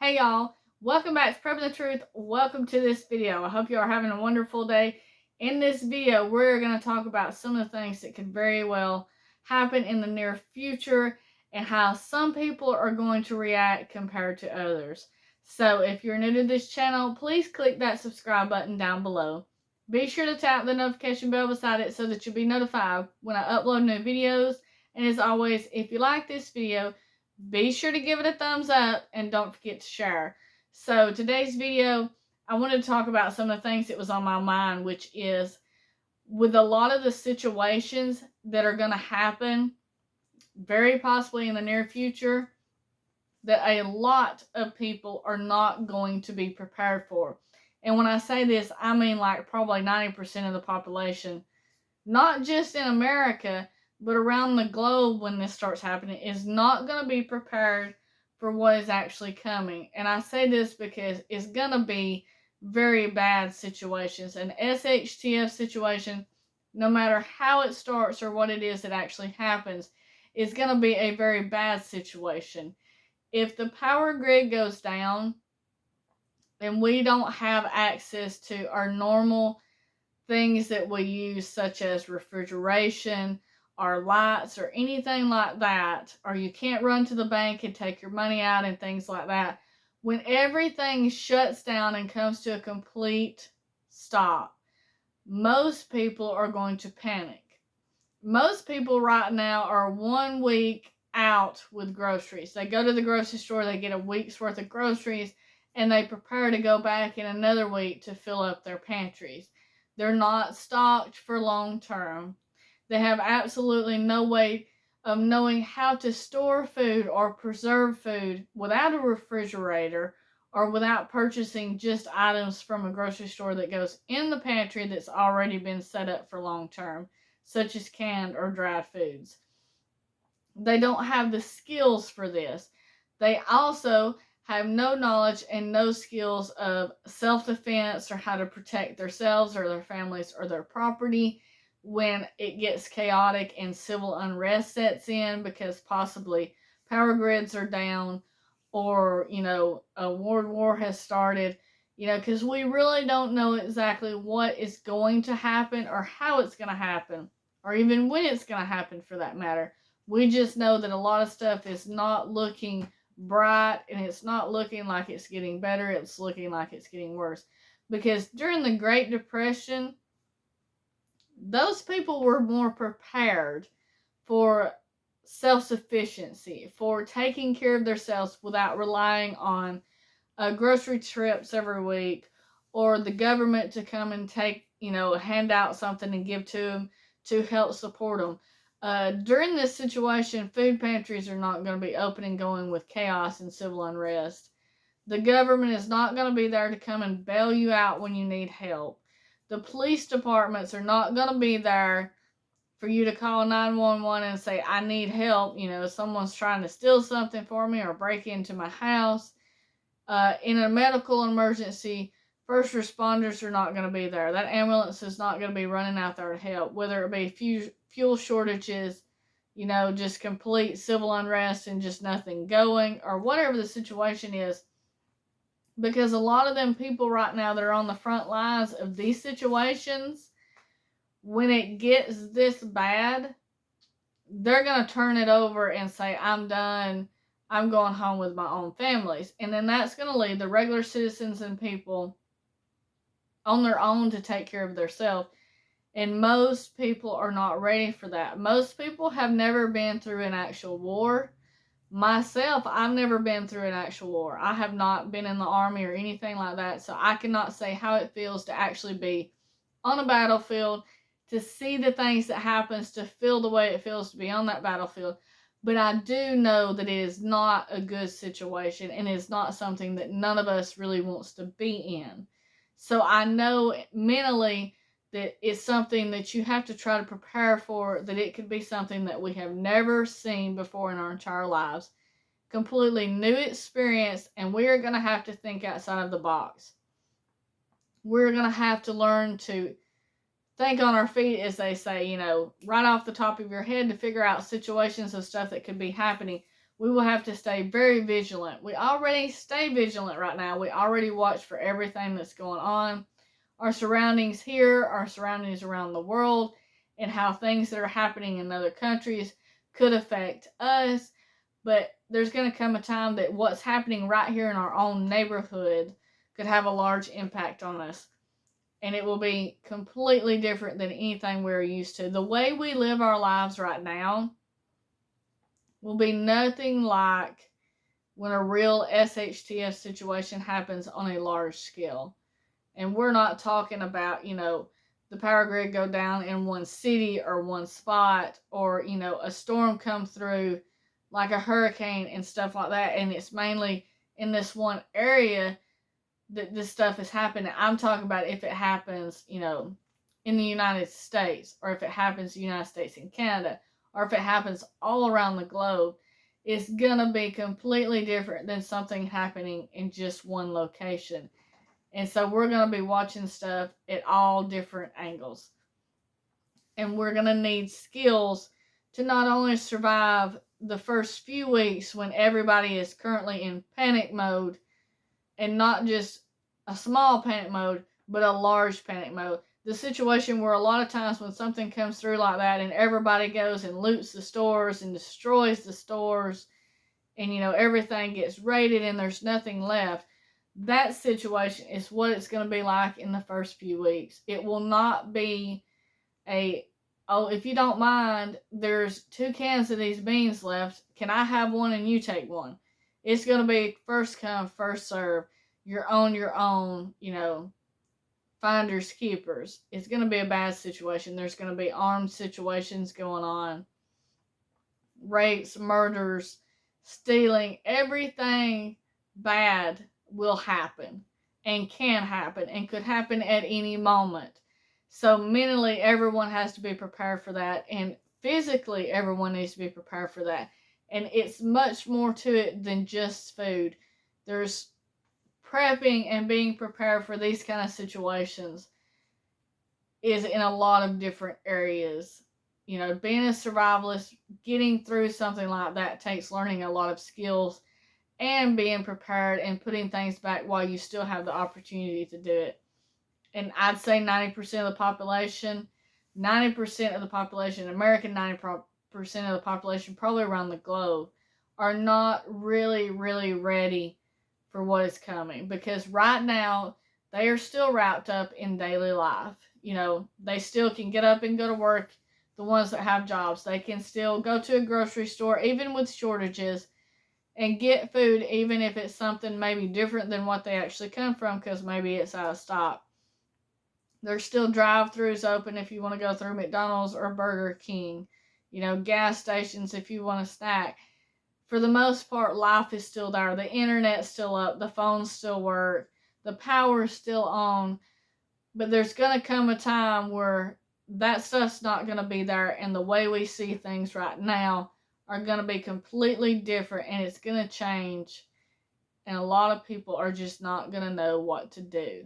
Hey y'all, welcome back to Prepping the Truth. Welcome to this video. I hope you are having a wonderful day. In this video, we're going to talk about some of the things that could very well happen in the near future and how some people are going to react compared to others. So if you're new to this channel, please click that subscribe button down below. Be sure to tap the notification bell beside it so that you'll be notified when I upload new videos. And as always, if you like this video, be sure to give it a thumbs up and don't forget to share. So today's video, I wanted to talk about some of the things that was on my mind, which is with a lot of the situations that are going to happen very possibly in the near future that a lot of people are not going to be prepared for. And when I say this, I mean like probably 90% of the population, not just in America, but around the globe when this starts happening, is not going to be prepared for what is actually coming. And I say this because it's going to be very bad situations. An SHTF situation, no matter how it starts or what it is that actually happens, is going to be a very bad situation. If the power grid goes down and we don't have access to our normal things that we use, such as refrigeration or lights or anything like that, or you can't run to the bank and take your money out and things like that, when everything shuts down and comes to a complete stop, most people are going to panic. Most people right now are 1 week out with groceries. They go to the grocery store, they get a week's worth of groceries, and they prepare to go back in another week to fill up their pantries. They're not stocked for long term. They have absolutely no way of knowing how to store food or preserve food without a refrigerator or without purchasing just items from a grocery store that goes in the pantry that's already been set up for long term, such as canned or dried foods. They don't have the skills for this. They also have no knowledge and no skills of self-defense or how to protect themselves or their families or their property when it gets chaotic and civil unrest sets in because possibly power grids are down or, a world war has started, because we really don't know exactly what is going to happen or how it's going to happen or even when it's going to happen for that matter. We just know that a lot of stuff is not looking bright and it's not looking like it's getting better. It's looking like it's getting worse. Because during the Great Depression, those people were more prepared for self-sufficiency, for taking care of themselves without relying on grocery trips every week or the government to come and hand out something and give to them to help support them. During this situation, food pantries are not going to be open and going with chaos and civil unrest. The government is not going to be there to come and bail you out when you need help. The police departments are not going to be there for you to call 911 and say, I need help. Someone's trying to steal something for me or break into my house. In a medical emergency, first responders are not going to be there. That ambulance is not going to be running out there to help, whether it be fuel shortages, just complete civil unrest and just nothing going, or whatever the situation is. Because a lot of them people right now that are on the front lines of these situations, when it gets this bad, they're going to turn it over and say, I'm done. I'm going home with my own families. And then that's going to leave the regular citizens and people on their own to take care of themselves. And most people are not ready for that. Most people have never been through an actual war. Myself, I've never been through an actual war. I have not been in the army or anything like that. So I cannot say how it feels to actually be on a battlefield, to see the things that happens, to feel the way it feels to be on that battlefield. But I do know that it is not a good situation and it's not something that none of us really wants to be in. So I know mentally that it's something that you have to try to prepare for, that it could be something that we have never seen before in our entire lives. Completely new experience, and we are going to have to think outside of the box. We're going to have to learn to think on our feet, as they say, right off the top of your head, to figure out situations of stuff that could be happening. we will have to stay very vigilant. We already stay vigilant right now. We already watch for everything that's going on. Our surroundings here, our surroundings around the world, and how things that are happening in other countries could affect us. But there's going to come a time that what's happening right here in our own neighborhood could have a large impact on us. And it will be completely different than anything we're used to. The way we live our lives right now will be nothing like when a real SHTF situation happens on a large scale. And we're not talking about, the power grid go down in one city or one spot, or, a storm come through like a hurricane and stuff like that. And it's mainly in this one area that this stuff is happening. I'm talking about if it happens, in the United States, or if it happens in the United States and Canada, or if it happens all around the globe. It's going to be completely different than something happening in just one location. And so we're going to be watching stuff at all different angles. And we're going to need skills to not only survive the first few weeks when everybody is currently in panic mode, and not just a small panic mode, but a large panic mode. The situation where a lot of times when something comes through like that and everybody goes and loots the stores and destroys the stores, and everything gets raided and there's nothing left, that situation is what it's going to be like in the first few weeks. It will not be if you don't mind, there's 2 cans of these beans left. Can I have one and you take one? It's going to be first come, first serve. You're on your own, finders keepers. It's going to be a bad situation. There's going to be armed situations going on. Rapes, murders, stealing, everything bad will happen and can happen and could happen at any moment. So mentally, everyone has to be prepared for that, and physically, everyone needs to be prepared for that. And it's much more to it than just food. There's prepping and being prepared for these kind of situations is in a lot of different areas. Being a survivalist, getting through something like that takes learning a lot of skills and being prepared and putting things back while you still have the opportunity to do it. And I'd say 90% of the population, American 90% of the population, probably around the globe, are not really, really ready for what is coming. Because right now, they are still wrapped up in daily life. They still can get up and go to work, the ones that have jobs. They can still go to a grocery store, even with shortages, and get food, even if it's something maybe different than what they actually come from, because maybe it's out of stock. There's still drive-thrus open if you want to go through McDonald's or Burger King. Gas stations if you want a snack. For the most part, life is still there. The internet's still up. The phones still work. The power's still on. But there's going to come a time where that stuff's not going to be there, and the way we see things right now are going to be completely different, and it's going to change. And a lot of people are just not going to know what to do.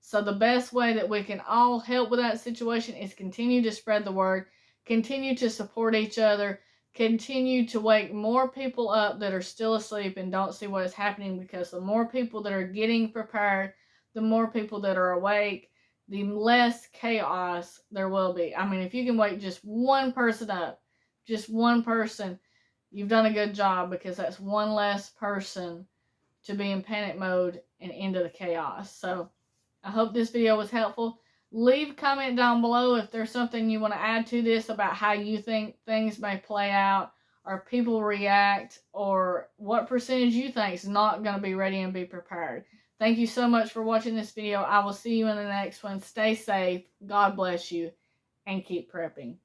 So the best way that we can all help with that situation is continue to spread the word, continue to support each other, continue to wake more people up that are still asleep and don't see what is happening, because the more people that are getting prepared, the more people that are awake, the less chaos there will be. I mean, if you can wake just one person up, just one person, you've done a good job, because that's one less person to be in panic mode and into the chaos. So I hope this video was helpful. Leave a comment down below if there's something you want to add to this about how you think things may play out, or people react, or what percentage you think is not going to be ready and be prepared. Thank you so much for watching this video. I will see you in the next one. Stay safe. God bless you. And keep prepping.